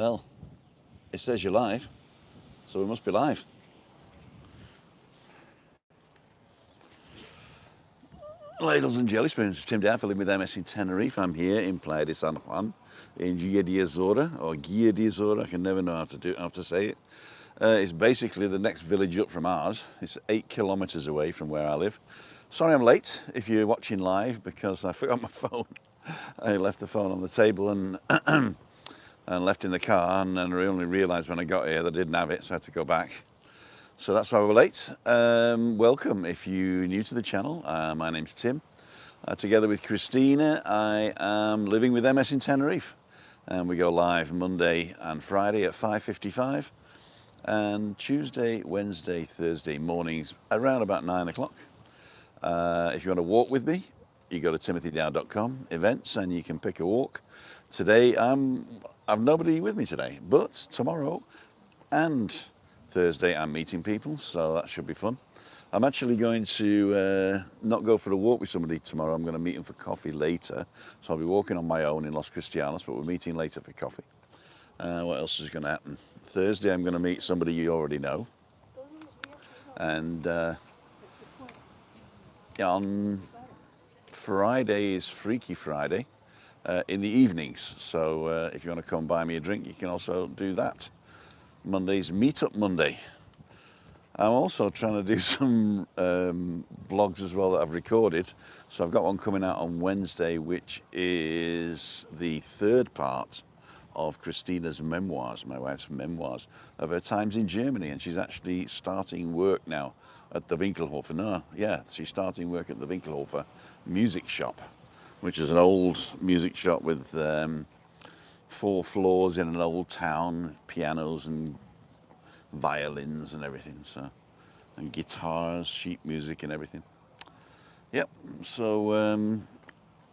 Well, it says you're live, so we must be live. Ladles and jelly spoons, it's Tim Daffodil with MS in Tenerife. I'm here in Playa de San Juan in Guia de Azora, or Guia de Azora, I can never know how to say it. It's basically the next village up from ours. It's 8 kilometers away from where I live. Sorry I'm late if you're watching live because I forgot my phone. I left the phone on the table and and left in the car, and then I only realised when I got here that I didn't have it, so I had to go back. So that's why we're late. Welcome if you're new to the channel. My name's Tim. Together with Christina, I am living with MS in Tenerife, and we go live Monday and Friday at 5:55, and Tuesday, Wednesday, Thursday mornings around about 9 o'clock. If you want to walk with me, you go to timothydow.com events and you can pick a walk. Today I've nobody with me today, but tomorrow and Thursday I'm meeting people, so that should be fun. I'm actually going to not go for a walk with somebody tomorrow. I'm going to meet them for coffee later, so I'll be walking on my own in Los Cristianos, but we're meeting later for coffee. What else is going to happen? Thursday I'm going to meet somebody you already know, and on Friday is Freaky Friday in the evenings, so if you want to come buy me a drink, you can also do that. Monday's Meetup Monday. I'm also trying to do some vlogs as well that I've recorded. So I've got one coming out on Wednesday, which is the third part of Christina's memoirs, my wife's memoirs, of her times in Germany. And she's actually starting work now at the Winkelhofer. No, yeah, she's starting work at the Winkelhofer music shop, which is an old music shop with 4 floors in an old town, with pianos and violins and everything, so, and guitars, sheet music and everything. Yep, so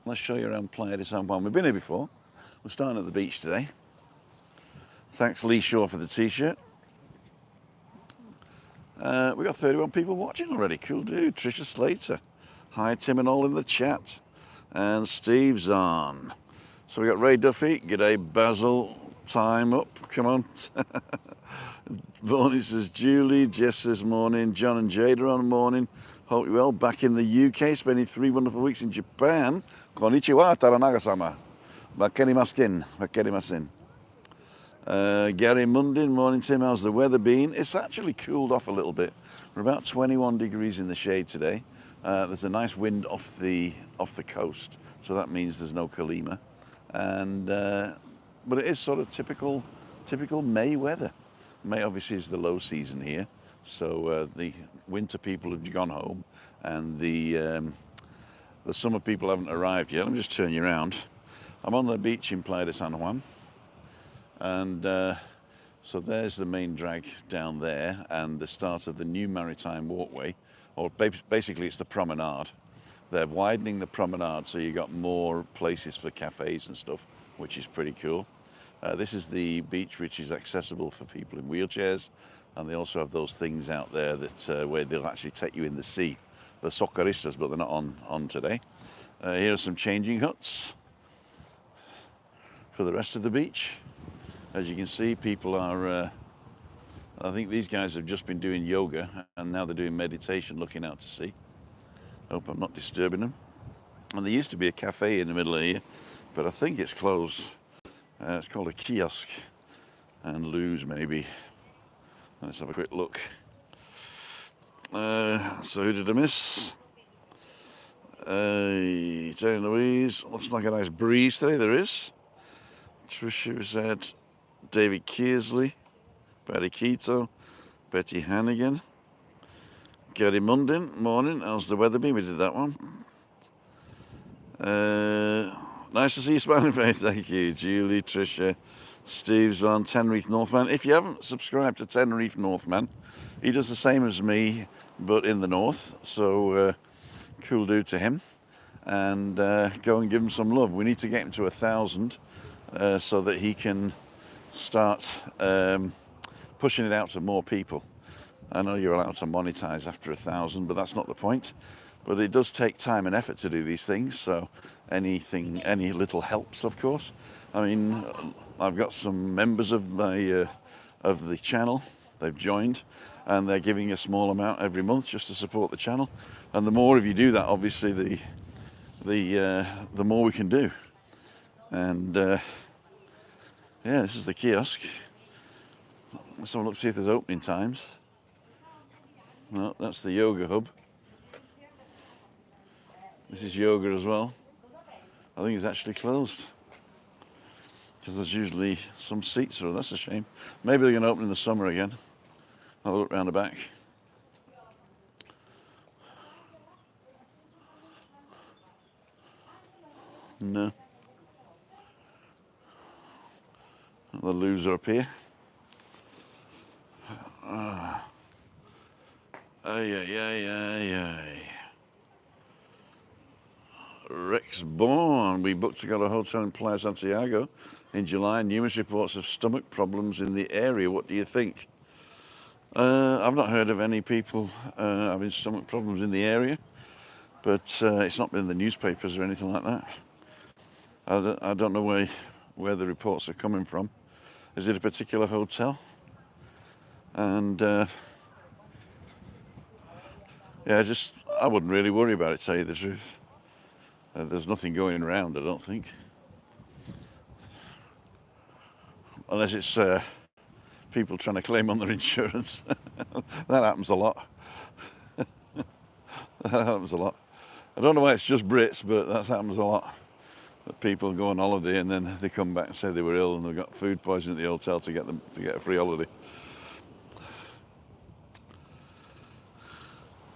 let's show you around Playa de San Juan. We've been here before. We're starting at the beach today. Thanks Lee Shaw for the t-shirt. We've got 31 people watching already. Cool dude. Trisha Slater. Hi Tim and all in the chat. And Steve's on. So we got Ray Duffy. G'day Basil. Time up. Come on. Bonnie says Julie. Jeff says morning. John and Jade are on morning. Hope you're well. Back in the UK, spending 3 wonderful weeks in Japan. Konnichiwa, Taranaga-sama. Bakerimaskin. Bakerimasin. Gary Mundin, morning Tim, how's the weather been? It's actually cooled off a little bit. We're about 21 degrees in the shade today. There's a nice wind off the coast, so that means there's no Kalima. And but it is sort of typical May weather. May obviously is the low season here, so the winter people have gone home, and the summer people haven't arrived yet. Let me just turn you around. I'm on the beach in Playa de San Juan. And so there's the main drag down there and the start of the new maritime walkway, or basically it's the promenade. They're widening the promenade so you got more places for cafes and stuff, which is pretty cool. This is the beach which is accessible for people in wheelchairs, and they also have those things out there that where they'll actually take you in the sea. The socorristas, but they're not on today. Here are some changing huts for the rest of the beach. As you can see, people are, I think these guys have just been doing yoga and now they're doing meditation looking out to sea. Hope I'm not disturbing them. And there used to be a cafe in the middle of here, but I think it's closed. It's called a kiosk and Lou's maybe. Let's have a quick look. So who did I miss? Terry Louise, looks like a nice breeze today, there is. Trisha said, David Kearsley, Barry Keto, Betty Hannigan, Gary Mundin, morning, how's the weather been? We did that one. Nice to see you smiling face, thank you. Julie, Trisha, Steve's on, Tenerife Northman. If you haven't subscribed to Tenerife Northman, he does the same as me, but in the north, so cool dude to him. And go and give him some love. We need to get him to 1,000 so that he can start pushing it out to more people. I know you're allowed to monetize after 1,000, but that's not the point. But it does take time and effort to do these things, so any little helps, of course. I mean, I've got some members of the channel. They've joined, and they're giving a small amount every month just to support the channel. And the more of you do that, obviously, the more we can do. And yeah, this is the kiosk. Let's have a look, see if there's opening times. No, that's the yoga hub. This is yoga as well. I think it's actually closed because there's usually some seats, so that's a shame. Maybe they're going to open in the summer again. Have a look round the back. No. The loser up here. Ay, ay, ay, ay, ay. Rex Bourne. We booked to go to a hotel in Playa Santiago in July. Numerous reports of stomach problems in the area. What do you think? I've not heard of any people having stomach problems in the area, but it's not been in the newspapers or anything like that. I don't know where the reports are coming from. Is it a particular hotel? And yeah, I wouldn't really worry about it, to tell you the truth. There's nothing going around, I don't think. Unless it's people trying to claim on their insurance. That happens a lot. That happens a lot. I don't know why it's just Brits, but that happens a lot. That people go on holiday and then they come back and say they were ill and they've got food poisoning at the hotel to get a free holiday.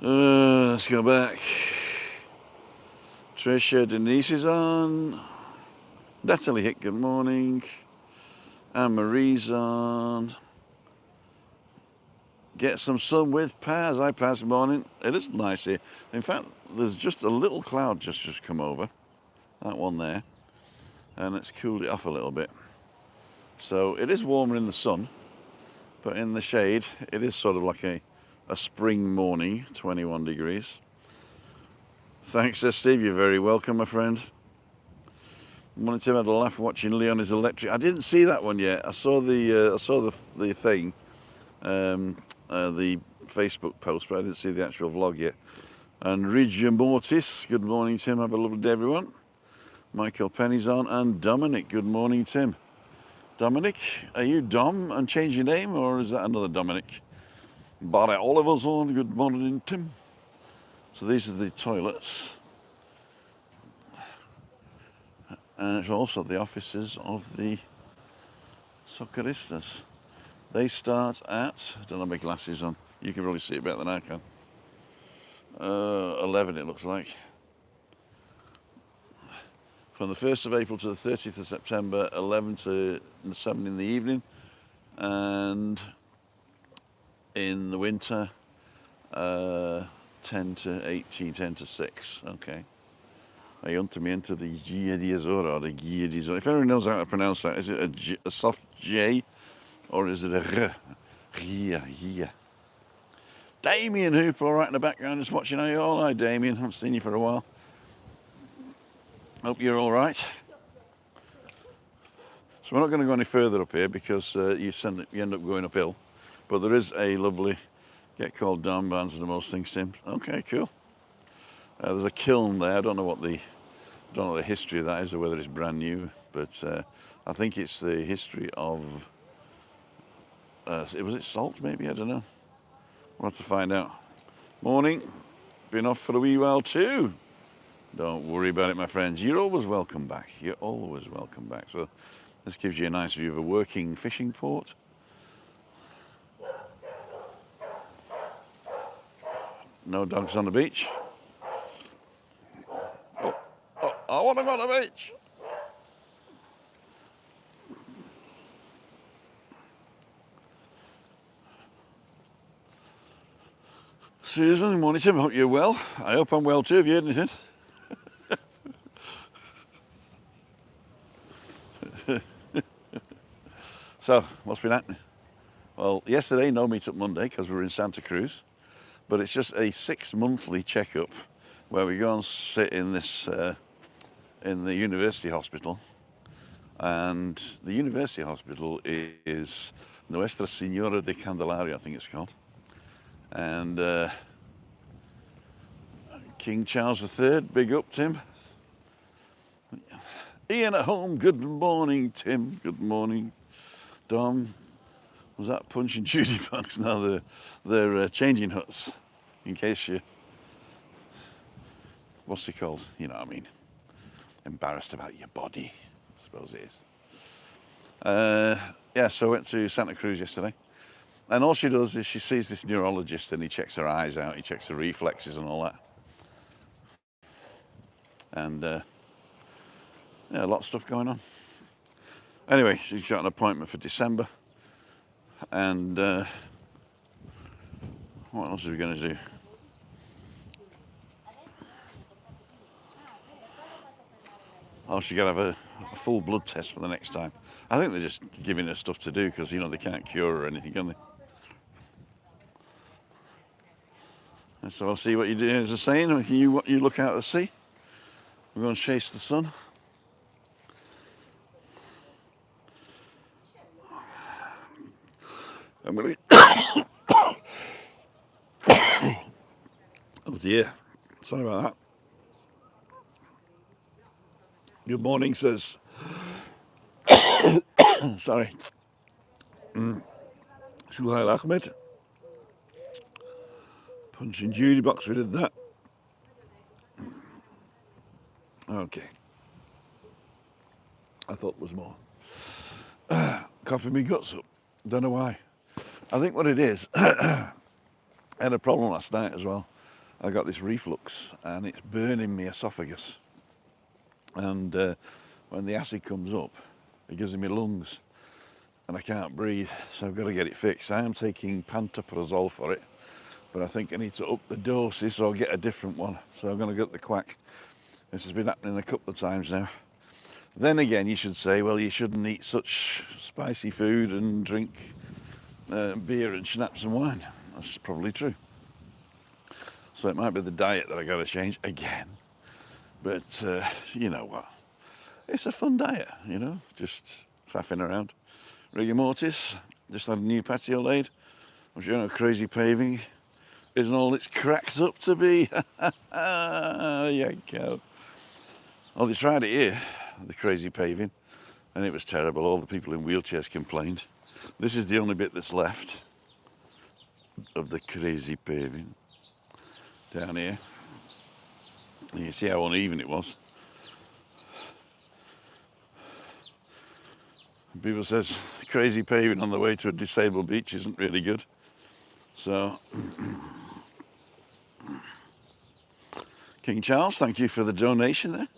Let's go back. Tricia, Denise is on. Natalie Hick, good morning. Anne-Marie's on. Get some sun with Paz. Hi Paz, good morning. It is nice here. In fact, there's just a little cloud just come over. That one there. And it's cooled it off a little bit. So it is warmer in the sun, but in the shade, it is sort of like a spring morning, 21 degrees. Thanks, Steve. You're very welcome, my friend. Morning, Tim. I had a laugh watching Leon is Electric. I didn't see that one yet. I saw the thing, the Facebook post, but I didn't see the actual vlog yet. And Regia Mortis, good morning, Tim. Have a lovely day, everyone. Michael Penny's on, and Dominic, good morning, Tim. Dominic, are you Dom and change your name, or is that another Dominic? Barry Oliver's on, good morning, Tim. So these are the toilets. And it's also the offices of the Socorristas. They start at, I don't have my glasses on, you can probably see it better than I can. 11 it looks like. From the 1st of April to the 30th of September, 11 to 7 in the evening. And in the winter, 10 to 18, 10 to 6, okay. I into the Gia di Azora, or the Gia di Azora. If anyone knows how to pronounce that, is it a soft J, or is it a R? Gia. Damien Hooper, all right in the background, just watching. How you all? Hi, Damien. Haven't seen you for a while. Hope you're all right. So we're not going to go any further up here because you end up going uphill. But there is a lovely get called down bands and most things, Tim. Okay, cool. There's a kiln there. I don't know what the history of that is or whether it's brand new, but I think it's the history of was it salt maybe? I don't know. We'll have to find out. Morning. Been off for a wee while too. Don't worry about it, my friends. You're always welcome back. You're always welcome back. So this gives you a nice view of a working fishing port. No dogs on the beach. Oh, I want to go on the beach. Susan, morning, Tim. Hope you're well. I hope I'm well too. Have you heard anything? So, what's been happening? Well, yesterday, no meet-up Monday because we were in Santa Cruz, but it's just a 6-monthly checkup where we go and sit in this in the university hospital, and the university hospital is Nuestra Señora de Candelaria, I think it's called, and King Charles III, big up Tim. Ian at home, good morning Tim, good morning. Dom, was that Punch and Judy box? No, they're changing huts, in case you, what's it called? You know what I mean, embarrassed about your body, I suppose it is. Yeah, so I went to Santa Cruz yesterday, and all she does is she sees this neurologist and he checks her eyes out, he checks her reflexes and all that. And yeah, a lot of stuff going on. Anyway, she's got an appointment for December, and what else are we going to do? Oh, she's got to have a full blood test for the next time. I think they're just giving her stuff to do because, you know, they can't cure her or anything, can they? And so I'll see what you do. As I was saying, you look out to sea. We're going to chase the sun. I'm going to... Oh dear, sorry about that. Good morning, says... Sorry. Suhail Ahmed. Punch and Judy box, we did that. Okay. I thought there was more. Coughing me guts up. Don't know why. I think what it is, I had a problem last night as well. I got this reflux and it's burning my esophagus. And when the acid comes up, it gives me lungs and I can't breathe, so I've got to get it fixed. I am taking pantoprazole for it, but I think I need to up the doses or get a different one. So I'm going to get the quack. This has been happening a couple of times now. Then again, you should say, well, you shouldn't eat such spicy food and drink beer and schnapps and wine. That's probably true. So it might be the diet that I got to change again. But you know what? It's a fun diet, you know, just faffing around. Rigor mortis, just had a new patio laid. I'm sure crazy paving isn't all it's cracked up to be. There you go. Oh, they tried it here, the crazy paving, and it was terrible. All the people in wheelchairs complained. This is the only bit that's left of the crazy paving down here. And you see how uneven it was. People says crazy paving on the way to a disabled beach isn't really good. So, King Charles, thank you for the donation there.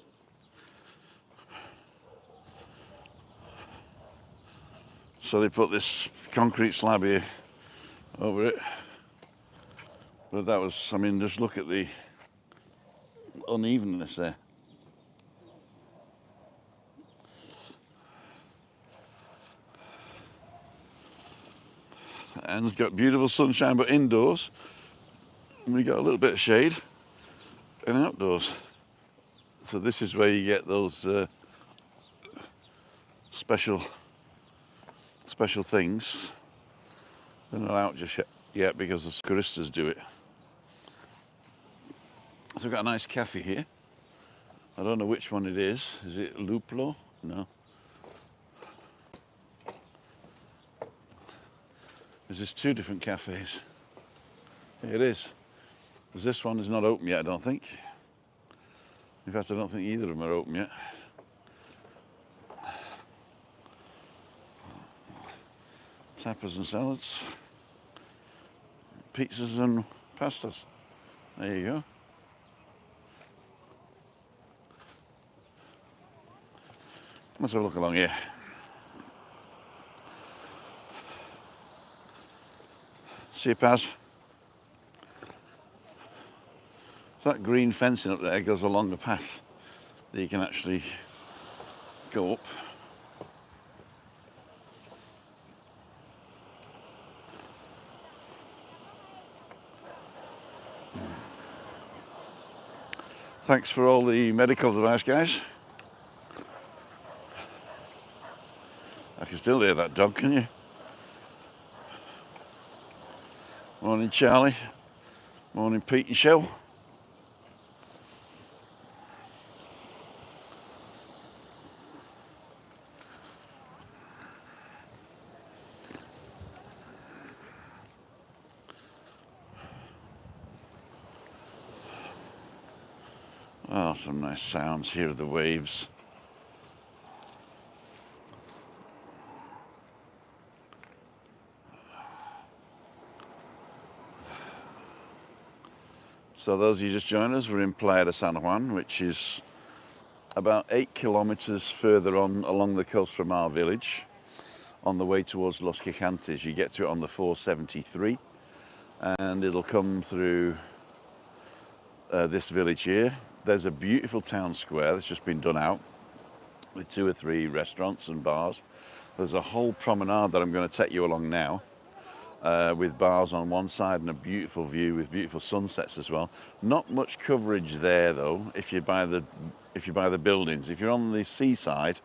So they put this concrete slab here over it. But that was, I mean, just look at the unevenness there. And it's got beautiful sunshine, but indoors. And we got a little bit of shade and outdoors. So this is where you get those special things. They're not out just yet because the Scaristas do it. So we've got a nice cafe here. I don't know which one it is. Is it Luplo? No. There's just two different cafes. Here it is. Because this one is not open yet, I don't think. In fact, I don't think either of them are open yet. Tapas and salads. Pizzas and pastas. There you go. Let's have a look along here. See you, Paz. That green fencing up there goes along the path that you can actually go up. Thanks for all the medical advice, guys. I can still hear that dog, can you? Morning, Charlie. Morning, Pete and Shell. Oh, some nice sounds here of the waves. So those of you just joined us, we're in Playa de San Juan, which is about 8 kilometers further on along the coast from our village, on the way towards Los Gigantes. You get to it on the 473, and it'll come through this village here. There's a beautiful town square that's just been done out with 2 or 3 restaurants and bars. There's a whole promenade that I'm going to take you along now, with bars on one side and a beautiful view with beautiful sunsets as well. Not much coverage there though if you buy the buildings. If you're on the seaside,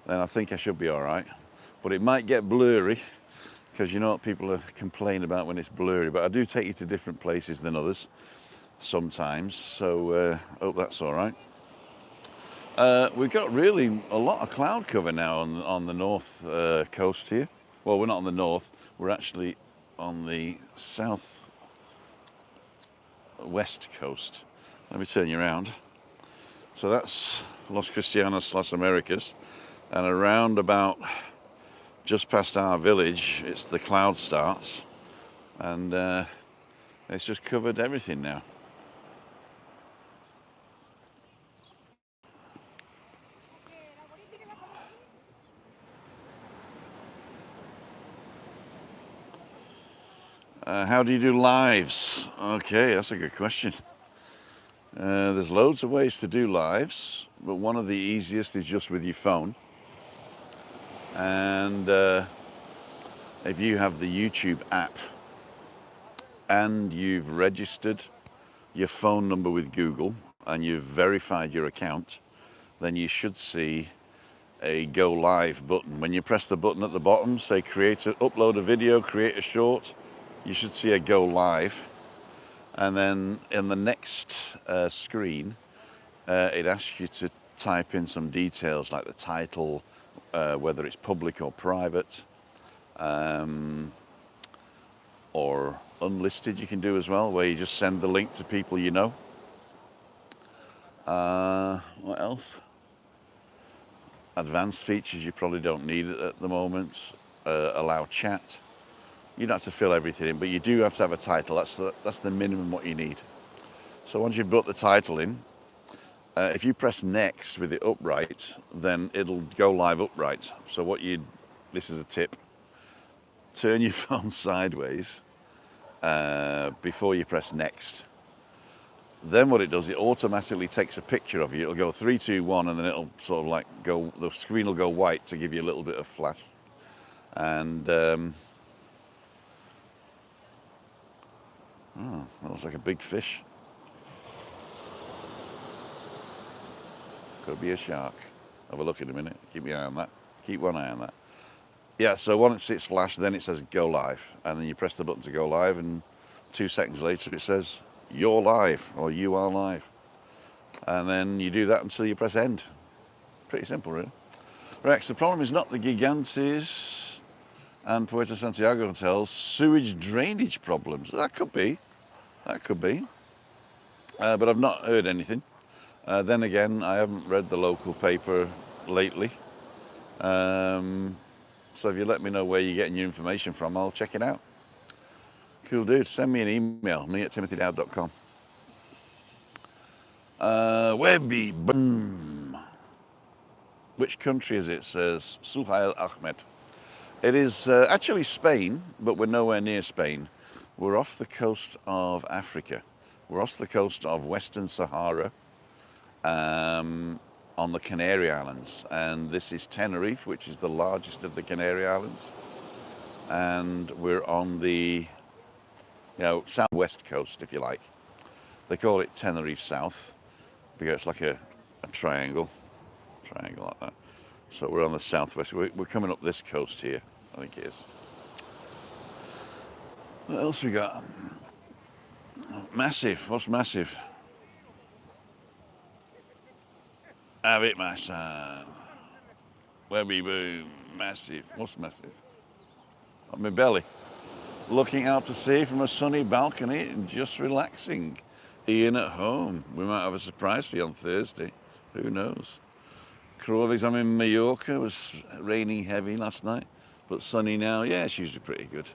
then I think I should be all right. But it might get blurry, because you know what people complain about when it's blurry. But I do take you to different places than others sometimes, so hope that's all right. We've got really a lot of cloud cover now on the north coast here. Well, we're not on the north, we're actually on the south west coast. Let me turn you around. So that's Los Cristianos, Las Americas, and around about just past our village, it's the cloud starts, and it's just covered everything now. How do you do lives? Okay, that's a good question. There's loads of ways to do lives, but one of the easiest is just with your phone. And if you have the YouTube app and you've registered your phone number with Google and you've verified your account, then you should see a go live button. When you press the button at the bottom, say upload a video, create a short, you should see a go live. And then in the next screen, it asks you to type in some details like the title, whether it's public or private, or unlisted you can do as well, where you just send the link to people you know. What else? Advanced features you probably don't need it at the moment. Allow chat. You don't have to fill everything in, but you do have to have a title. That's the minimum what you need. So once you've put the title in, if you press next with it upright, then it'll go live upright. So this is a tip, turn your phone sideways before you press next. Then what it does, it automatically takes a picture of you. It'll go 3, 2, 1, and then it'll sort of like the screen will go white to give you a little bit of flash. And oh, that looks like a big fish. Could be a shark. Have a look in a minute. Keep your eye on that. Keep one eye on that. Yeah, so once it's flashed, then it says go live. And then you press the button to go live, and 2 seconds later it says you're live, or you are live. And then you do that until you press end. Pretty simple, really. Rex, the problem is not the Gigantes and Puerto Santiago hotels' sewage drainage problems. That could be. But I've not heard anything. Then again, I haven't read the local paper lately. So if you let me know where you're getting your information from, I'll check it out. Cool, dude. Send me an email, me@timothydowd.com. WEBBY, boom. Which country is it? Says Suhail Ahmed. It is actually Spain, but we're nowhere near Spain. We're off the coast of Africa. We're off the coast of Western Sahara, on the Canary Islands. And this is Tenerife, which is the largest of the Canary Islands. And we're on the southwest coast, if you like. They call it Tenerife South. because it's like a triangle like that. So we're on the southwest. We're coming up this coast here, I think it is. What else we got? Massive. What's massive? Have it, my son. Webby boom. Massive. What's massive? On my belly. Looking out to sea from a sunny balcony and just relaxing. Ian at home. We might have a surprise for you on Thursday. Who knows? Crawley's, I'm in Mallorca. It was raining heavy last night, but sunny now. Yeah, it's usually pretty good.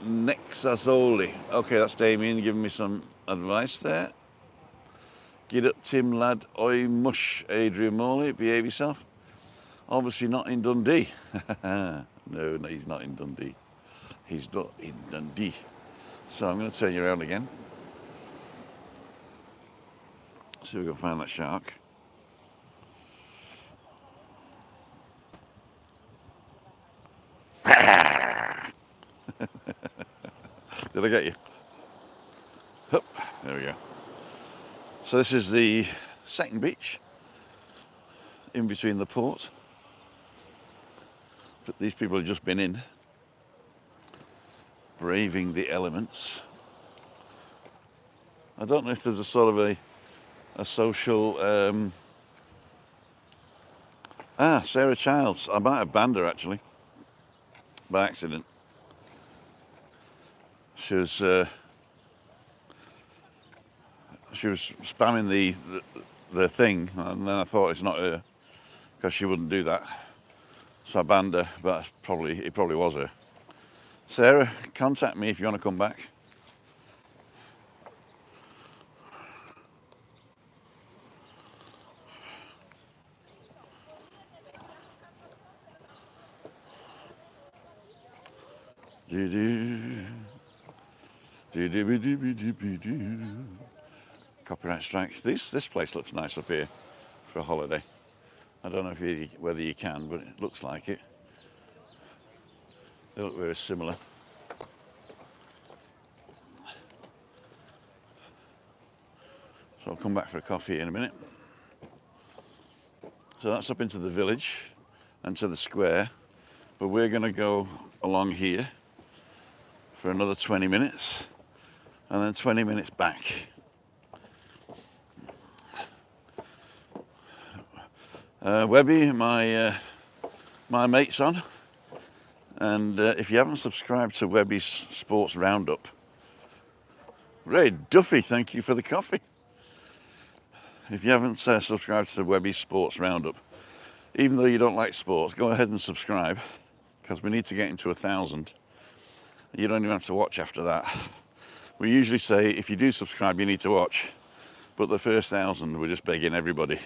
Nexasoli. Okay, that's Damien giving me some advice there. Get up, Tim, lad. Oi, mush, Adrian Morley. Behave yourself. Obviously not in Dundee. No, he's not in Dundee. He's not in Dundee. So I'm going to turn you around again. See if we can find that shark. Did I get you? Hup, there we go. So this is the second beach in between the port. But these people have just been in, braving the elements. I don't know if there's a sort of a social... Sarah Childs. I might have banned her actually, by accident. She was spamming the thing, and then I thought it's not her because she wouldn't do that. So I banned her, but it probably was her. Sarah, contact me if you want to come back. Copyright strike. This place looks nice up here for a holiday. I don't know whether you can, but it looks like it. They look very similar. So I'll come back for a coffee in a minute. So that's up into the village and to the square, but we're going to go along here for another 20 minutes and then 20 minutes back. Webby, my mate's on, and if you haven't subscribed to Webby's Sports Roundup, Ray Duffy, thank you for the coffee. If you haven't subscribed to Webby's Sports Roundup, even though you don't like sports, go ahead and subscribe, because we need to get into 1,000. You don't even have to watch after that. We usually say if you do subscribe, you need to watch, but the first 1,000, we're just begging everybody.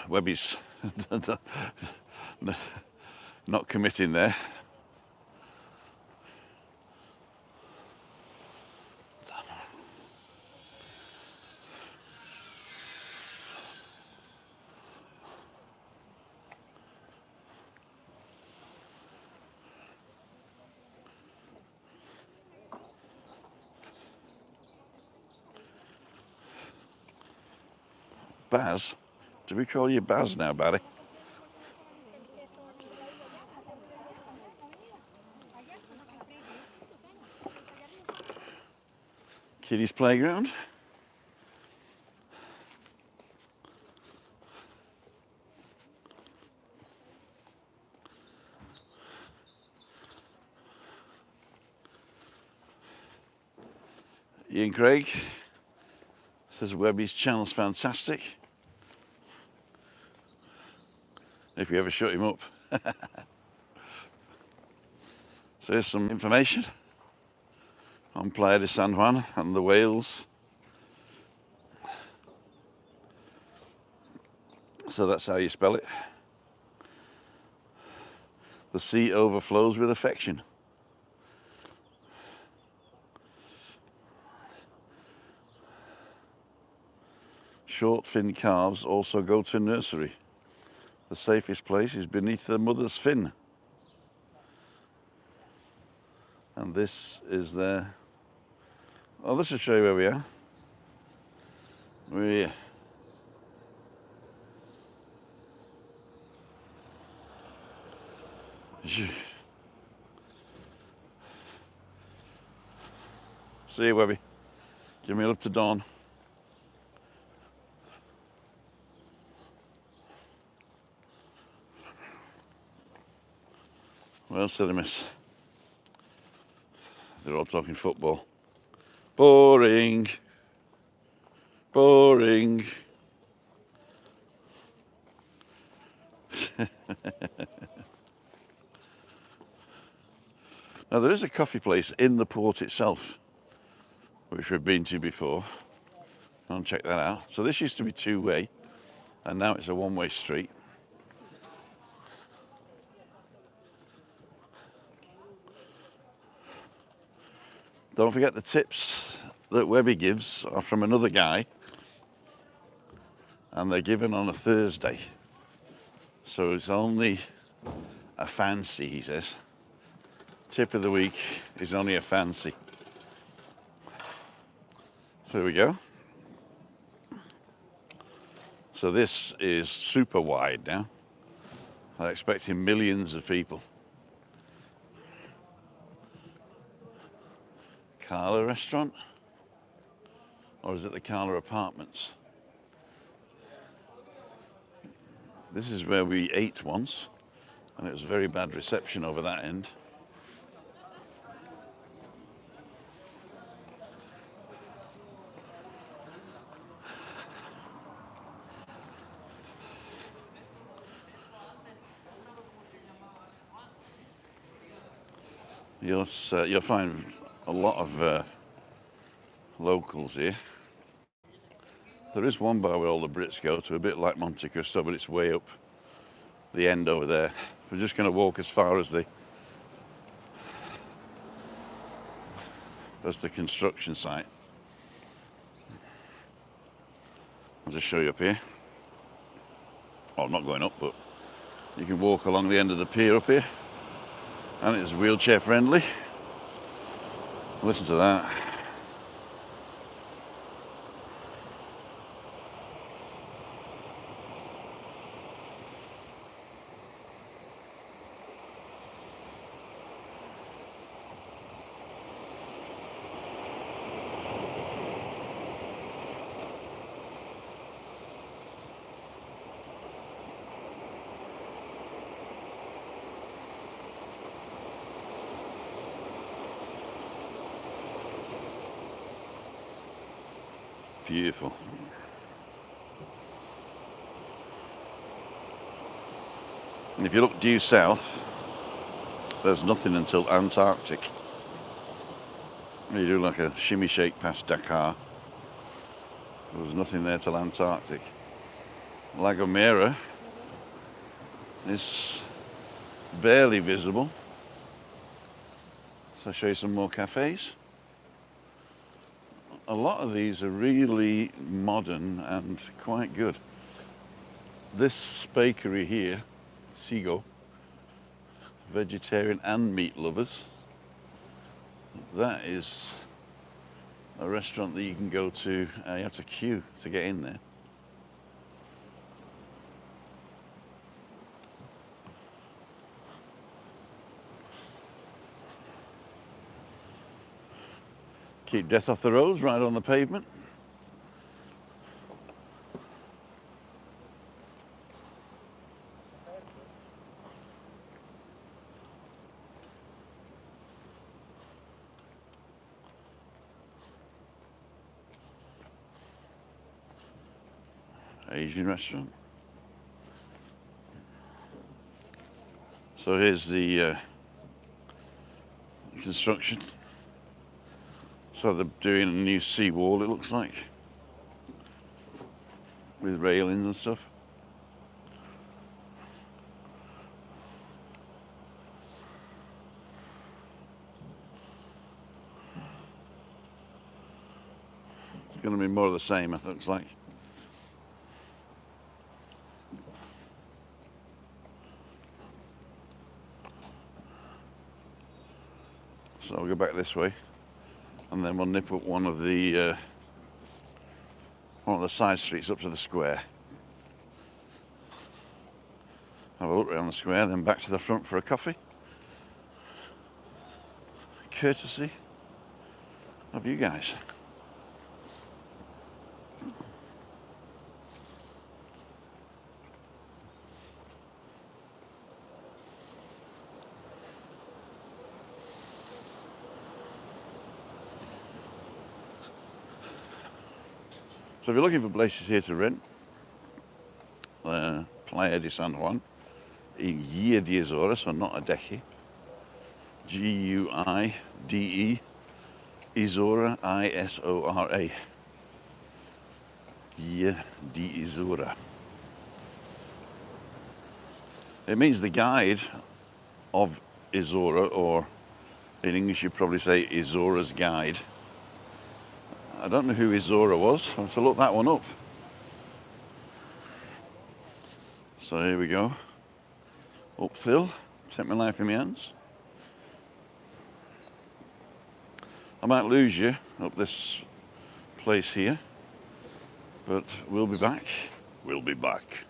Webby's not committing there. Baz? Do we call you Baz now, Barry? Kiddies playground. Ian Craig says Webby's channel's fantastic. If you ever shut him up. So here's some information on Playa de San Juan and the whales. So that's how you spell it. The sea overflows with affection. Short fin calves also go to nursery. The safest place is beneath the mother's fin. And this is their Well, this will show you where we are. We're see you, Webby. Give me a look to dawn. Well, silly miss. They're all talking football. Boring. Boring. Now, there is a coffee place in the port itself, which we've been to before. I'll check that out. So this used to be two-way, and now it's a one-way street. Don't forget the tips that Webby gives are from another guy, and they're given on a Thursday. So it's only a fancy, he says. Tip of the week is only a fancy. So here we go. So this is super wide now. I'm expecting millions of people. Carla restaurant? Or is it the Carla Apartments? This is where we ate once, and it was very bad reception over that end. You'll find a lot of locals here. There is one bar where all the Brits go to, a bit like Monte Cristo, but it's way up the end over there. We're just going to walk as far as the construction site. I'll just show you up here. Oh, I'm not going up, but you can walk along the end of the pier up here, and it's wheelchair friendly. Listen to that. Beautiful. And if you look due south, there's nothing until Antarctic. You do like a shimmy shake past Dakar. There's nothing there till Antarctic. La Gomera is barely visible. So I'll show you some more cafes. A lot of these are really modern and quite good. This bakery here, Sigo, vegetarian and meat lovers. That is a restaurant that you can go to, you have to queue to get in there. Keep death off the roads, right on the pavement. Asian restaurant. So here's the construction. So they're doing a new seawall, it looks like, with railings and stuff. It's going to be more of the same, it looks like. So I'll go back this way. and then we'll nip up one of the side streets up to the square. Have a look around the square, then back to the front for a coffee. Courtesy of you guys. So if you're looking for places here to rent, Playa de San Juan, in Guia de Azora, so not a decky. Guide, Isora, Isora. Guia de Azora. It means the guide of Isora, or in English you'd probably say Isora's guide. I don't know who Isora was. I'll have to look that one up. So here we go. Uphill. Take my life in my hands. I might lose you up this place here, but we'll be back. We'll be back.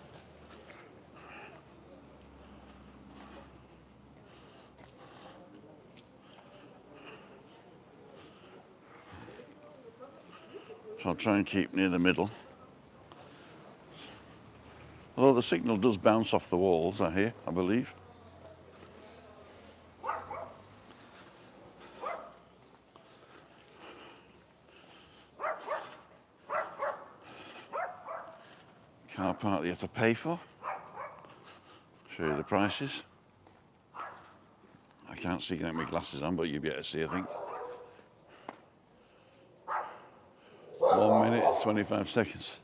So I'll try and keep near the middle. Although the signal does bounce off the walls, I hear, I believe. Car park you have to pay for. Show you the prices. I can't see getting my glasses on, but you'll be able to see, I think. 1 minute, 25 seconds.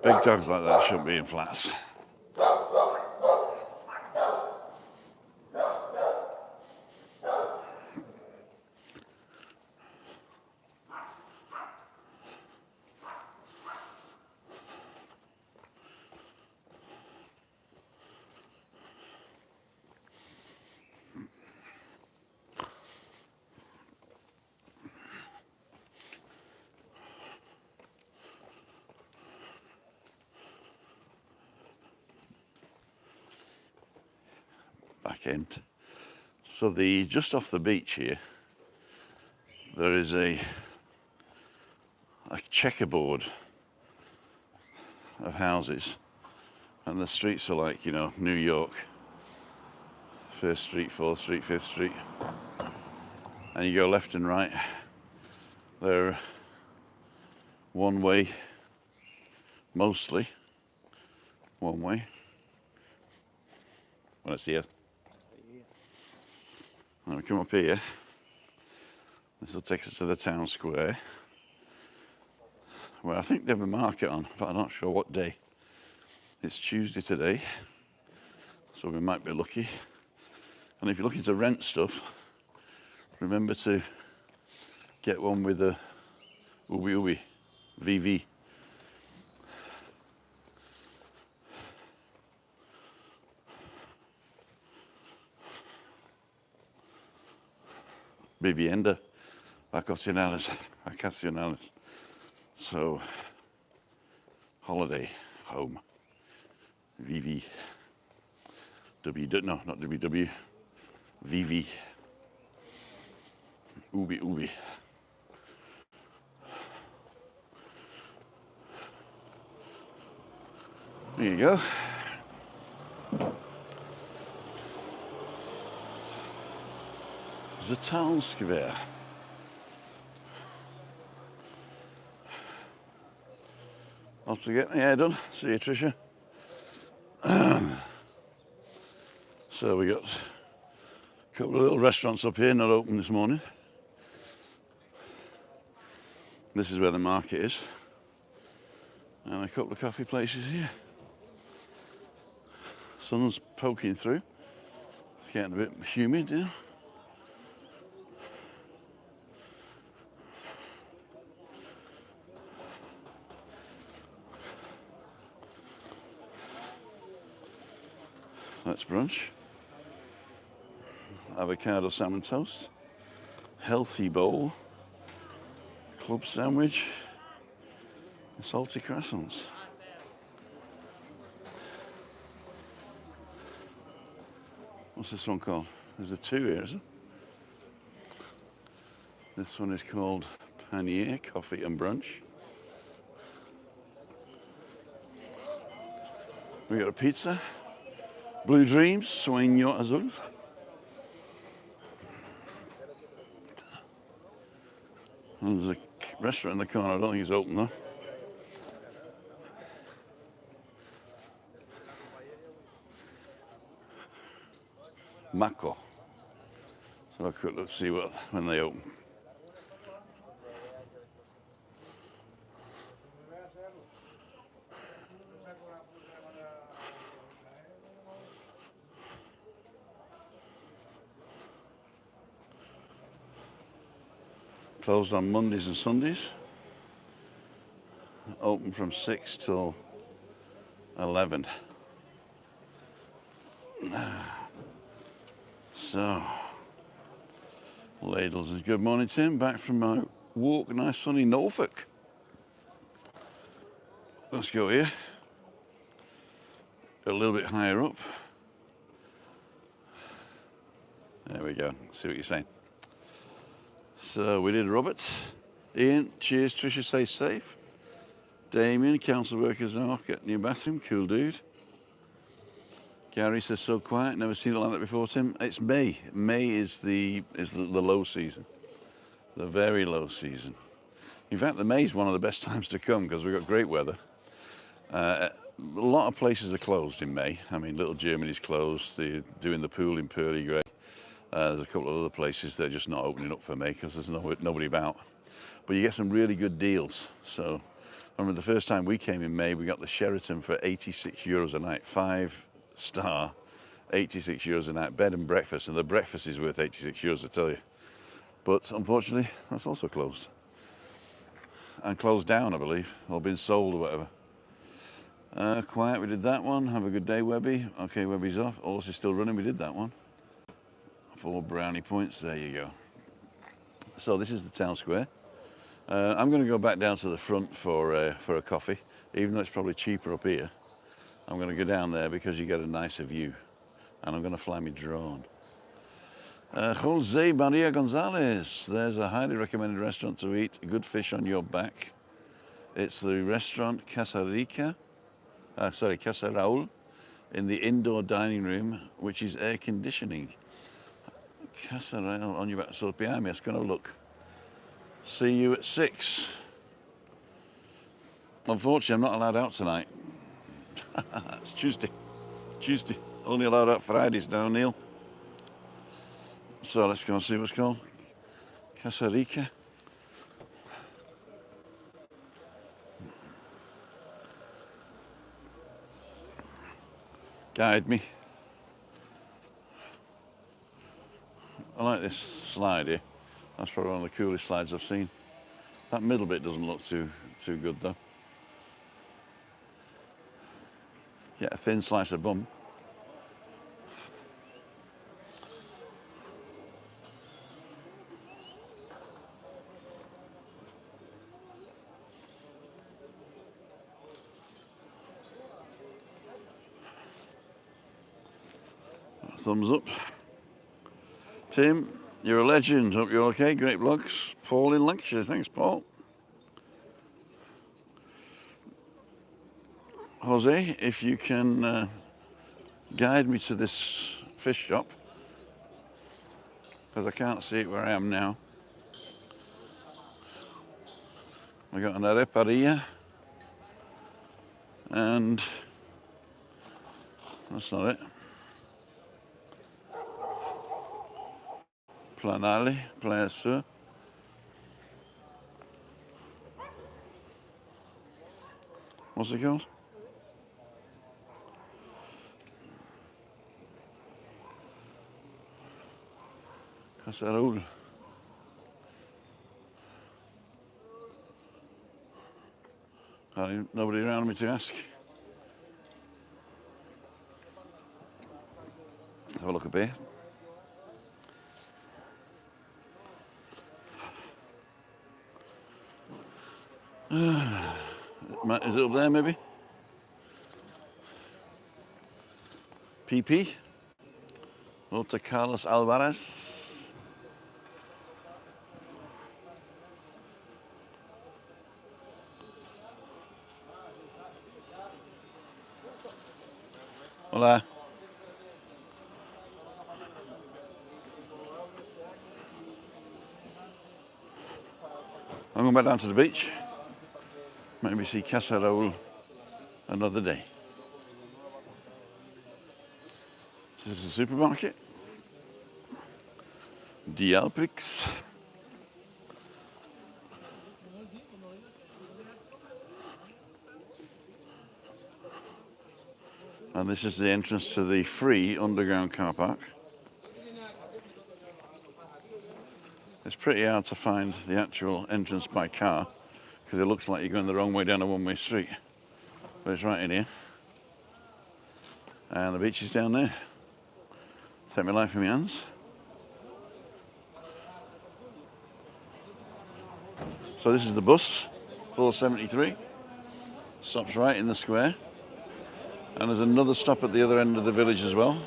Big dogs like that shouldn't be in flats. Back end. So just off the beach here, there is a checkerboard of houses, and the streets are like, you know, New York. 1st Street, 4th Street, 5th Street, and you go left and right. They're one way, mostly one way. When I see you. When we come up here, this will take us to the town square, where I think they have a market on, but I'm not sure what day. It's Tuesday today, so we might be lucky. And if you're looking to rent stuff, remember to get one with a WEBBY, VV. Vivienda vacacionales. So, holiday, home, VV. No, not WW, VV. Ubi. There you go. The town square. Off to get my hair done. See you, Tricia. So we got a couple of little restaurants up here, not open this morning. This is where the market is. And a couple of coffee places here. Sun's poking through. It's getting a bit humid, you know. Let's brunch. avocado salmon toast, healthy bowl, club sandwich, and salty croissants. What's this one called? There's a two here, isn't there? This one is called Panier, coffee and brunch. We got a pizza, Blue Dreams, Sueño Azul. And there's a restaurant in the corner, I don't think it's open though. Mako. So I could let's see when they open. Closed on Mondays and Sundays. Open from 6 till 11. So, ladles is good morning, Tim. Back from my walk, nice sunny Norfolk. Let's go here. A little bit higher up. There we go. See what you're saying. So we did Robert. Ian, cheers. Tricia, stay safe. Damien, council workers are getting your bathroom. Cool dude. Gary says so quiet. Never seen it like that before, Tim. It's May. May is the low season. The very low season. In fact, the May is one of the best times to come because we've got great weather. A lot of places are closed in May. I mean, Little Germany's closed. They're doing the pool in Pearly Grey. There's a couple of other places that are just not opening up for May because there's nobody about. But you get some really good deals. So I remember the first time we came in May, we got the Sheraton for €86 a night, 5-star, €86 a night, bed and breakfast. And the breakfast is worth €86, I tell you. But unfortunately, that's also closed. And closed down, I believe, or been sold or whatever. Quiet, we did that one. Have a good day, Webby. Okay, Webby's off. Horse is still running, we did that one. 4 brownie points, there you go. So this is the town square. I'm going to go back down to the front for a coffee, even though it's probably cheaper up here. I'm going to go down there because you get a nicer view. And I'm going to fly me drone. Jose Maria Gonzalez, there's a highly recommended restaurant to eat. Good fish on your back. It's the restaurant Casa Raul, in the indoor dining room, which is air conditioning. Casa Raul on your back, so behind me, it's going to look. See you at 6. Unfortunately, I'm not allowed out tonight. It's Tuesday. Only allowed out Fridays now, Neil. So let's go and see what's called. Casa Rica. Guide me. I like this slide here. That's probably one of the coolest slides I've seen. That middle bit doesn't look too good though. Get a thin slice of bum. Thumbs up. Tim, you're a legend. Hope you're okay. Great vlogs. Paul in Lancashire. Thanks, Paul. Jose, if you can guide me to this fish shop, because I can't see it where I am now. We got an areparia, and that's not it. Planale, Playa Sur. What's it called? Casa Raul. Nobody around me to ask. Have a look up here. Is it up there maybe? PP? Walter Carlos Alvarez. Hola. I'm going back down to the beach. Maybe see Casa Raul another day. This is the supermarket. Dialpix. And this is the entrance to the free underground car park. It's pretty hard to find the actual entrance by car because it looks like you're going the wrong way down a one-way street. But it's right in here. And the beach is down there. Take my life in my hands. So this is the bus, 473. Stops right in the square. And there's another stop at the other end of the village as well.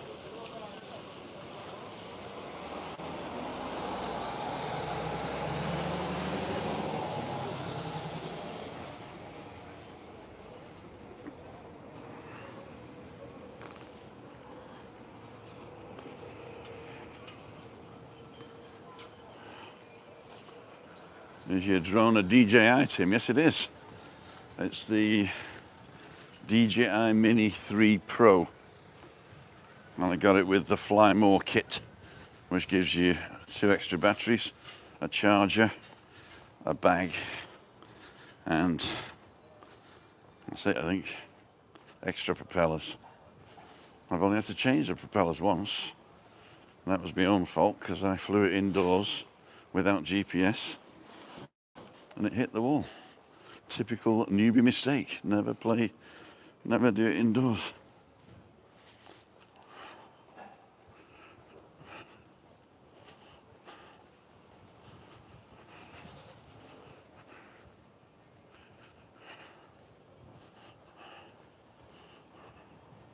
Is your drone a DJI item? Yes, it is. It's the DJI Mini 3 Pro. And I got it with the Fly More kit, which gives you 2 extra batteries, a charger, a bag, and that's it, I think. Extra propellers. I've only had to change the propellers once. And that was my own fault because I flew it indoors without GPS and it hit the wall. Typical newbie mistake. Never do it indoors.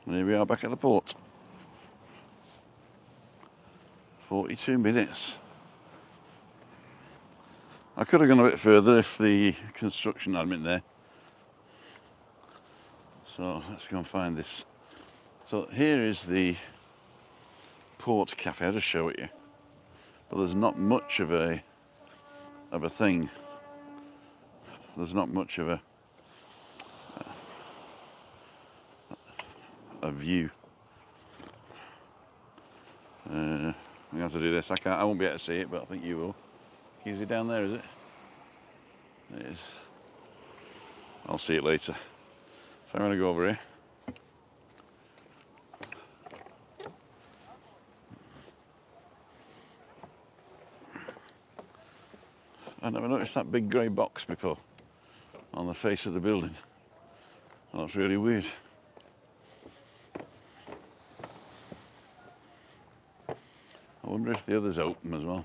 And here we are back at the port. 42 minutes. I could have gone a bit further if the construction hadn't been there. So let's go and find this. So here is the port cafe. I'll just show it you. But there's not much of a thing. There's not much of a view. I'm gonna have to do this. I won't be able to see it, but I think you will. Is it down there, is it? It is. I'll see it later. So I'm gonna go over here. I never noticed that big grey box before on the face of the building. That's really weird. I wonder if the other's open as well.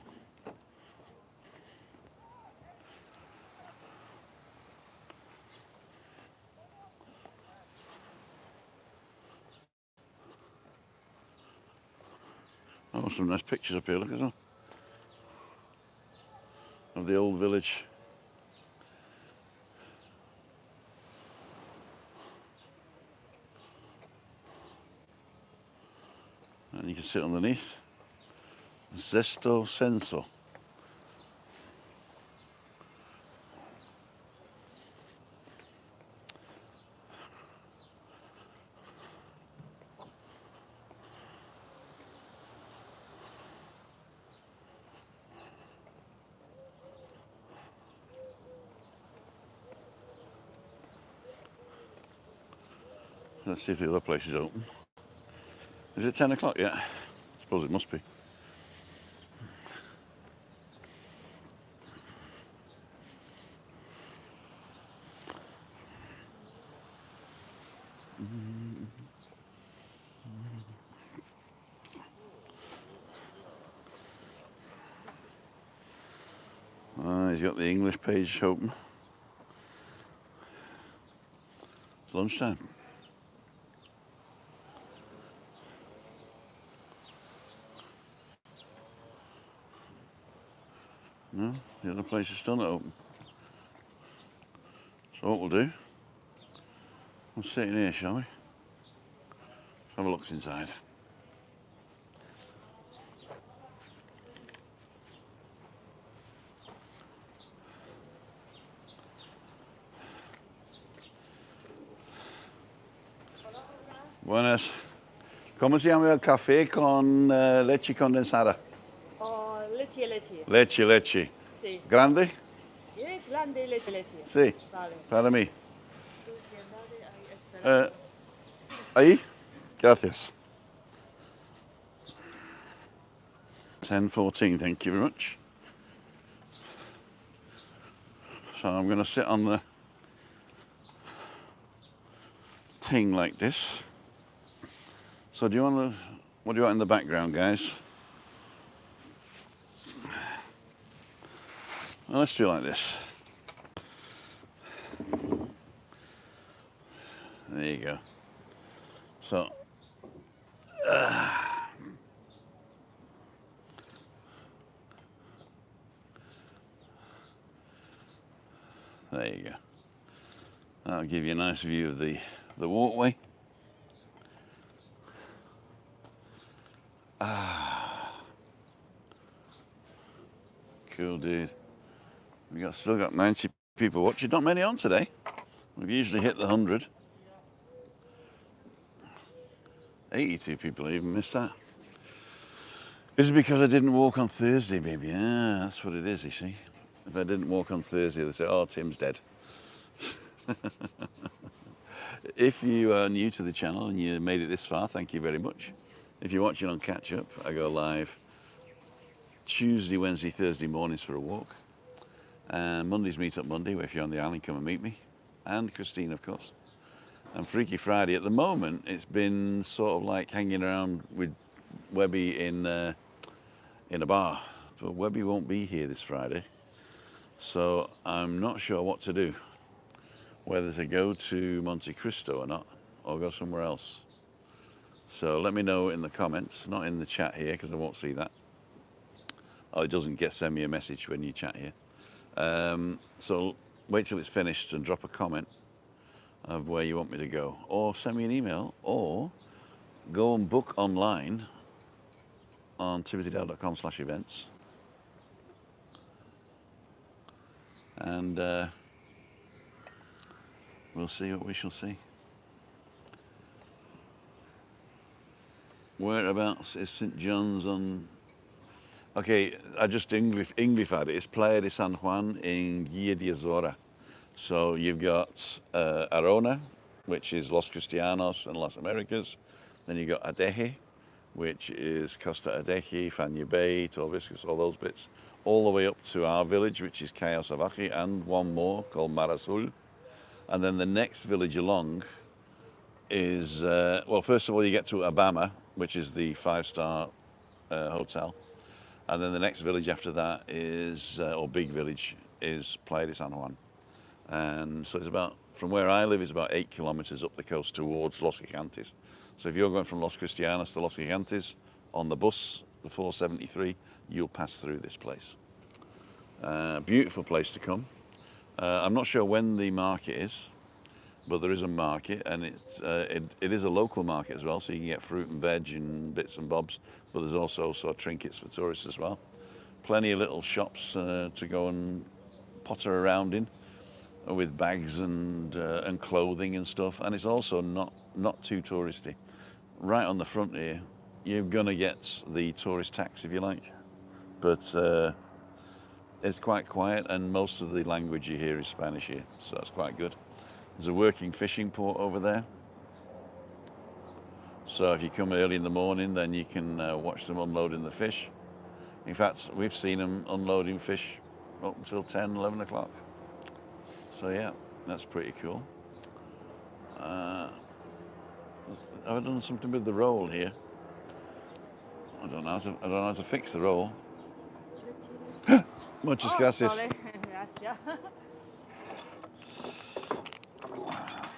Oh, some nice pictures up here, look as well. Of the old village. And you can sit underneath. Zesto Senso. Let's see if the other place is open. Is it 10 o'clock yet? I suppose it must be. He's got the English page open. lunchtime. No, the other place is still not open. So what we'll do, we'll sit in here, shall we? Have a look inside. Buenas. ¿Cómo se llama el café con leche condensada? Oh, leche. Leche. Sí. ¿Grande? Grande leche. Sí. Vale. Para mí. Tú siéntate ahí esperando. Ahí? Gracias. 10:14, thank you very much. So I'm going to sit on the thing like this. So do you want to, what do you want in the background, guys? Well, let's do it like this. There you go. So, there you go. That'll give you a nice view of the walkway. Cool, dude. We still got 90 people watching. Not many on today. We've usually hit the 100. 82 people, I even missed that. Is it because I didn't walk on Thursday, maybe? Yeah, that's what it is, you see. If I didn't walk on Thursday, they say, oh, Tim's dead. If you are new to the channel and you made it this far, thank you very much. If you're watching on Catch Up, I go live Tuesday, Wednesday, Thursday mornings for a walk. And Monday's Meet Up Monday, where if you're on the island, come and meet me. And Christine, of course. And Freaky Friday, at the moment, it's been sort of like hanging around with Webby in a bar. But Webby won't be here this Friday. So I'm not sure what to do. Whether to go to Monte Cristo or not, or go somewhere else. So let me know in the comments, not in the chat here, because I won't see that. Oh, it doesn't send me a message when you chat here. So wait till it's finished and drop a comment of where you want me to go, or send me an email, or go and book online on timothydale.com/events, and we'll see what we shall see. Whereabouts is St. John's on? Okay, I just Englified it. It's Playa de San Juan in Guia de Azora. So you've got Arona, which is Los Cristianos and Las Americas. Then you've got Adeje, which is Costa Adeje, Fania Bay, Torviscus, all those bits. All the way up to our village, which is Cayo Salvaje, and one more called Mar Azul. And then the next village along is, well, first of all, you get to Abama, which is the 5-star hotel. And then the next village after that is, or big village, is Playa de San Juan. And so it's about, from where I live, is about 8 kilometers up the coast towards Los Gigantes. So if you're going from Los Cristianos to Los Gigantes on the bus, the 473, you'll pass through this place. Beautiful place to come. I'm not sure when the market is, but there is a market, and it is a local market as well, so you can get fruit and veg and bits and bobs, but there's also sort of trinkets for tourists as well. Plenty of little shops to go and potter around in with bags and clothing and stuff, and it's also not too touristy. Right on the front here, you're gonna get the tourist tax if you like, but it's quite quiet, and most of the language you hear is Spanish here, so that's quite good. There's a working fishing port over there. So if you come early in the morning, then you can watch them unloading the fish. In fact, we've seen them unloading fish up until 10, 11 o'clock. So yeah, that's pretty cool. I've done something with the roll here. I don't know how to fix the roll. Muchas gracias. Sorry. Gracias.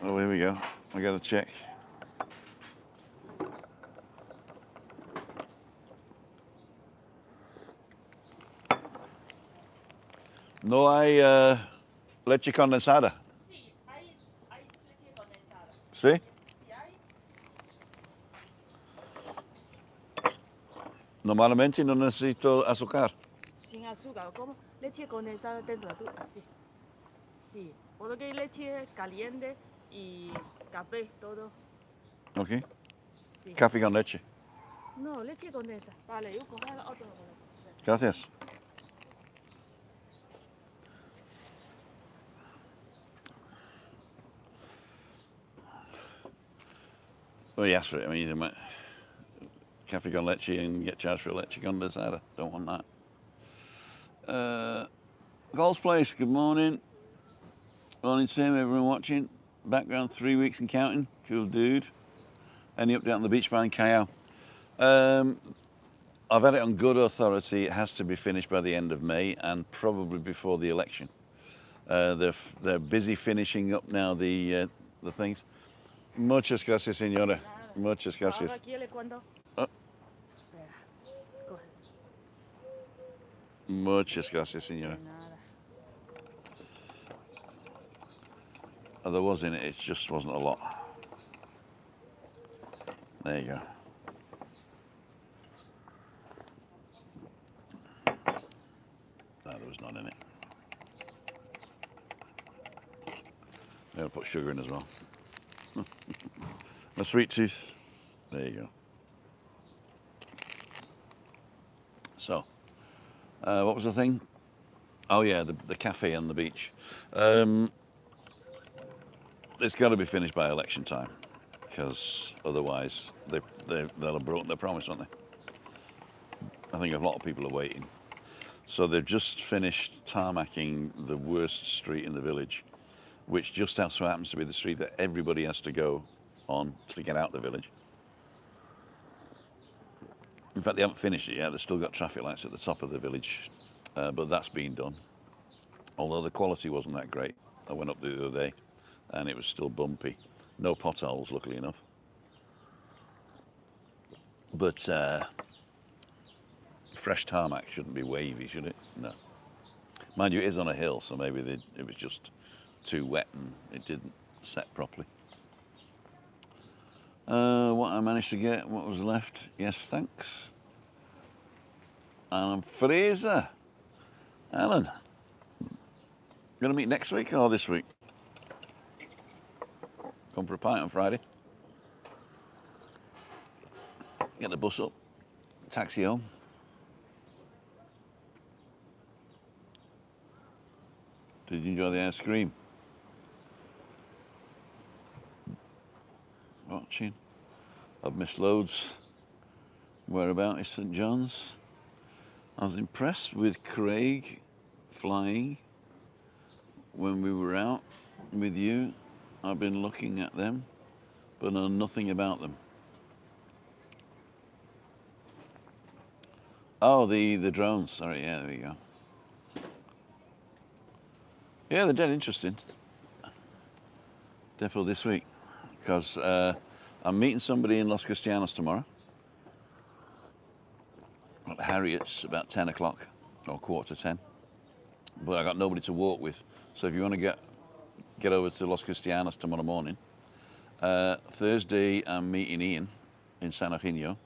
Oh, here we go. I got to check. No hay leche condensada. Sí, hay leche condensada. ¿Sí? Sí hay. Normalmente no necesito azúcar. Sin azúcar, como leche condensada dentro de así. Sí, porque leche caliente y café, todo. Ok. Sí. Café con leche. No, leche condensada. Vale, yo cojo el otro. Gracias. Well, you ask for it. I mean, you might cafe con leche and get charged for leche condensada. Don't want that. Gold's Place, good morning. Morning, Tim, everyone watching. Background 3 weeks and counting. Cool dude. Any update on the beach bar in Callao? I've had it on good authority. It has to be finished by the end of May and probably before the election. They're busy finishing up now the things. Muchas gracias, señora. Muchas gracias. Ahora quiere cuando. Oh. Espera, coge. Muchas gracias, señora. De nada. Oh, there was in it, it just wasn't a lot. There you go. No, there was none in it. I'm going to put sugar in as well. My sweet tooth. There you go. So, what was the thing? Oh yeah, the cafe on the beach. It's got to be finished by election time, because otherwise they'll have broken their promise, won't they? I think a lot of people are waiting. So they've just finished tarmacking the worst street in the village, which just so happens to be the street that everybody has to go on to get out the village. In fact, they haven't finished it yet. They've still got traffic lights at the top of the village, but that's been done. Although the quality wasn't that great. I went up the other day and it was still bumpy. No potholes, luckily enough. But fresh tarmac shouldn't be wavy, should it? No. Mind you, it is on a hill, so maybe it was just too wet and it didn't set properly. What I managed to get, what was left? Yes, thanks. And Fraser. Alan. Gonna meet next week or this week? Come for a pint on Friday. Get the bus up, taxi home. Did you enjoy the ice cream? Watching. I've missed loads. Whereabout is St John's. I was impressed with Craig flying when we were out with you. I've been looking at them, but know nothing about them. Oh, the drones. Sorry, yeah, there we go. Yeah, they're dead interesting. Definitely this week, because I'm meeting somebody in Los Cristianos tomorrow at Harriet's about 10 o'clock or 9:45. But I got nobody to walk with, so if you want to get over to Los Cristianos tomorrow morning. Thursday I'm meeting Ian in San Eugenio,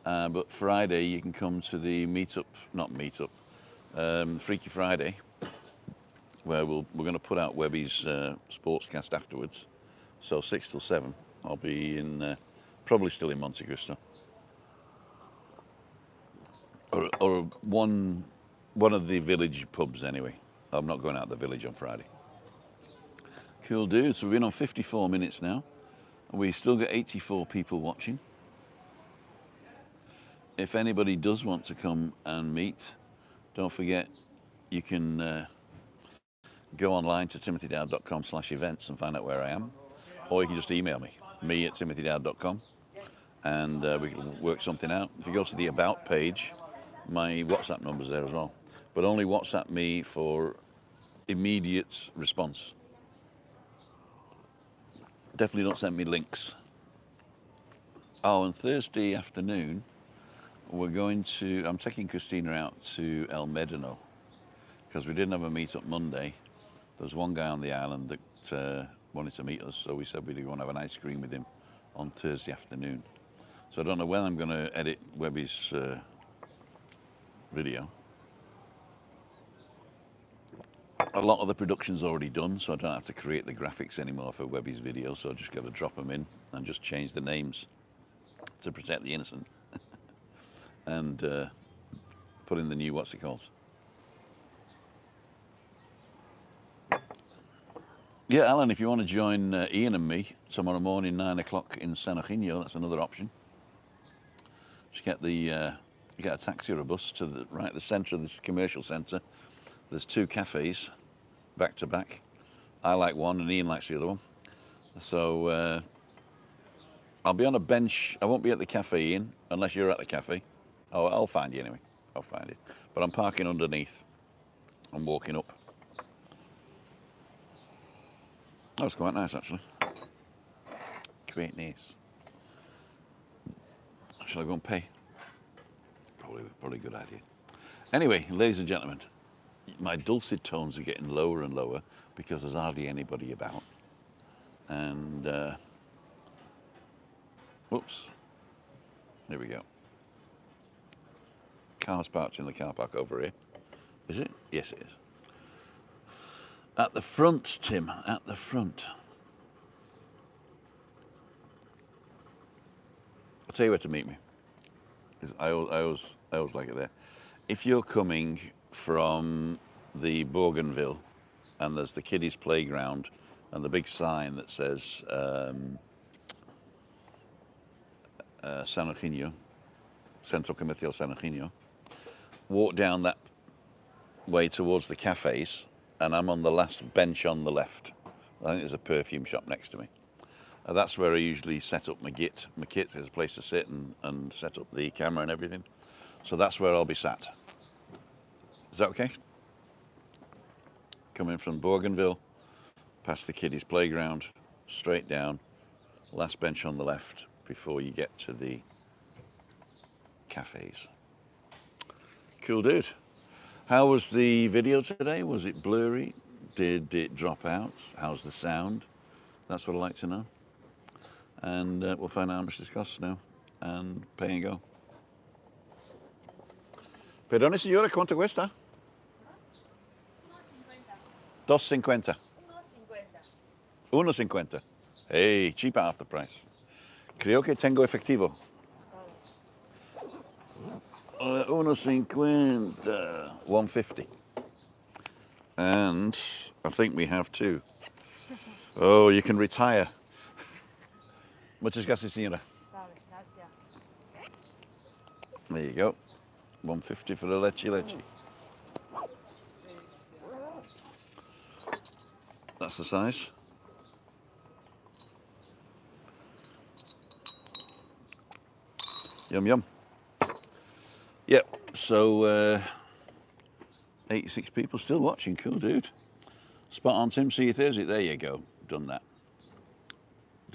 but Friday you can come to the Freaky Friday, where we're going to put out Webby's sportscast afterwards. So 6 till 7, I'll be in, probably still in Monte Cristo, or one of the village pubs anyway. I'm not going out of the village on Friday. Cool dude. So we've been on 54 minutes now. We still got 84 people watching. If anybody does want to come and meet, don't forget you can go online to timothydowd.com/events and find out where I am, or you can just email me at timothydowd.com, and we can work something out. If you go to the About page, my WhatsApp number's there as well, but only WhatsApp me for immediate response. Definitely not sent me links. Oh, and Thursday afternoon, I'm taking Christina out to El Medino because we didn't have a meet up Monday. There's one guy on the island that wanted to meet us, so we said we'd go and have an ice cream with him on Thursday afternoon. So I don't know when I'm going to edit Webby's video. A lot of the production's already done, so I don't have to create the graphics anymore for Webby's video, so I just got to drop them in and just change the names to protect the innocent and put in the new what's it called. Yeah, Alan, if you want to join Ian and me tomorrow morning, 9 o'clock in San Juan, that's another option. Just get a taxi or a bus to the centre of this commercial centre. There's 2 cafes back to back. I like one and Ian likes the other one. So I'll be on a bench. I won't be at the cafe, Ian, unless you're at the cafe. Oh, I'll find you anyway. I'll find you. But I'm parking underneath. I'm walking up. That was quite nice, actually. Quite nice. Shall I go and pay? Probably a good idea. Anyway, ladies and gentlemen, my dulcet tones are getting lower and lower because there's hardly anybody about. And, whoops. There we go. Car's parked in the car park over here. Is it? Yes, it is. At the front, Tim, at the front. I'll tell you where to meet me. I always like it there. If you're coming from the Bougainville and there's the kiddies playground and the big sign that says San Eugenio, Centro Comercial San Eugenio, walk down that way towards the cafes and I'm on the last bench on the left. I think there's a perfume shop next to me. That's where I usually set up my kit. My kit is a place to sit and set up the camera and everything. So that's where I'll be sat. Is that okay? Coming from Bougainville, past the kiddies playground, straight down, last bench on the left before you get to the cafes. Cool dude. How was the video today? Was it blurry? Did it drop out? How's the sound? That's what I'd like to know. And we'll find out how much this costs now and pay and go. Perdone signora, quanto cuesta? 2.50. 1.50. Hey, cheap half the price. Creo que tengo efectivo. 1.50. 1.50. And I think we have 2. Oh, you can retire. Muchas gracias, señora. Vale, gracias. There you go. 1.50 for the leche. That's the size. Yum, yum. Yep, so 86 people still watching. Cool, dude. Spot on, Tim. See you Thursday. There you go. Done that.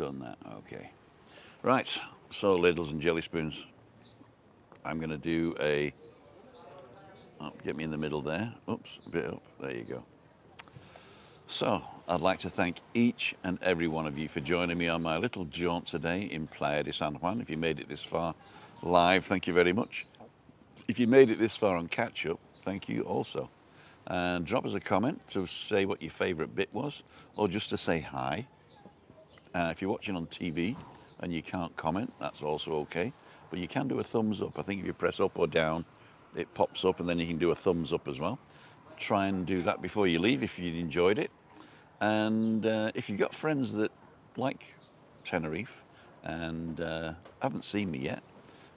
Okay. Right, so ladles and jelly spoons. I'm going to do get me in the middle there. Oops, a bit up. There you go. So, I'd like to thank each and every one of you for joining me on my little jaunt today in Playa de San Juan. If you made it this far live, thank you very much. If you made it this far on catch-up, thank you also. And drop us a comment to say what your favourite bit was, or just to say hi. If you're watching on TV and you can't comment, that's also okay. But you can do a thumbs up. I think if you press up or down, it pops up and then you can do a thumbs up as well. Try and do that before you leave if you enjoyed it. And if you've got friends that like Tenerife and haven't seen me yet,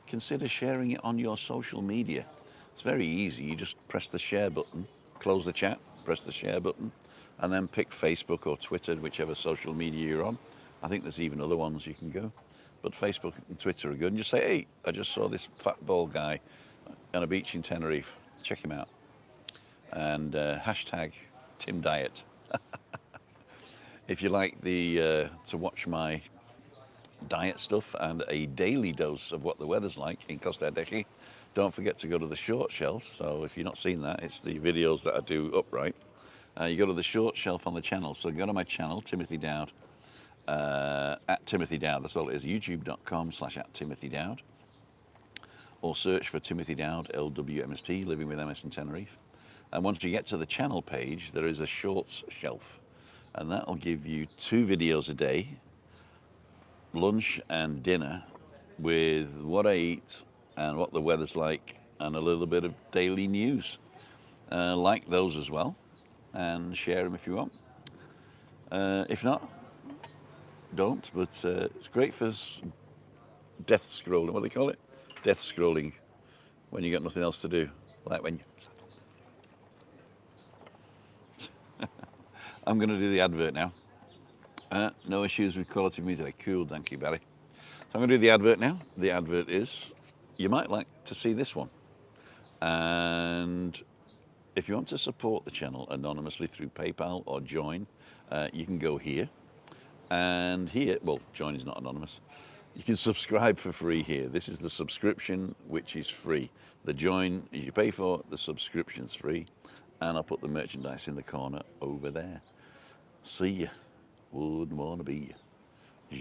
consider sharing it on your social media. It's very easy. You just press the share button, close the chat, press the share button, and then pick Facebook or Twitter, whichever social media you're on. I think there's even other ones you can go. But Facebook and Twitter are good. And just say, hey, I just saw this fat bald guy on a beach in Tenerife. Check him out. And hashtag Tim Diet. If you like to watch my diet stuff and a daily dose of what the weather's like in Costa Dechi, don't forget to go to the short shelf. So if you've not seen that, it's the videos that I do upright. You go to the short shelf on the channel. So go to my channel, Timothy Dowd, at Timothy Dowd. That's all it is, youtube.com/@TimothyDowd. Or search for Timothy Dowd, LWMST, Living with MS in Tenerife. And once you get to the channel page, there is a shorts shelf. And that'll give you 2 videos a day, lunch and dinner, with what I eat and what the weather's like and a little bit of daily news. Like those as well and share them if you want. If not, don't, but it's great for death scrolling. What do they call it? Death scrolling, when you got nothing else to do. Like when I'm going to do the advert now. No issues with quality of music. Cool, thank you, Barry. So I'm going to do the advert now. The advert is, you might like to see this one. And if you want to support the channel anonymously through PayPal or Join, you can go here. And here, well, Join is not anonymous. You can subscribe for free here. This is the subscription, which is free. The Join you pay for, the subscription's free. And I'll put the merchandise in the corner over there. See ya. Wouldn't want to be ya.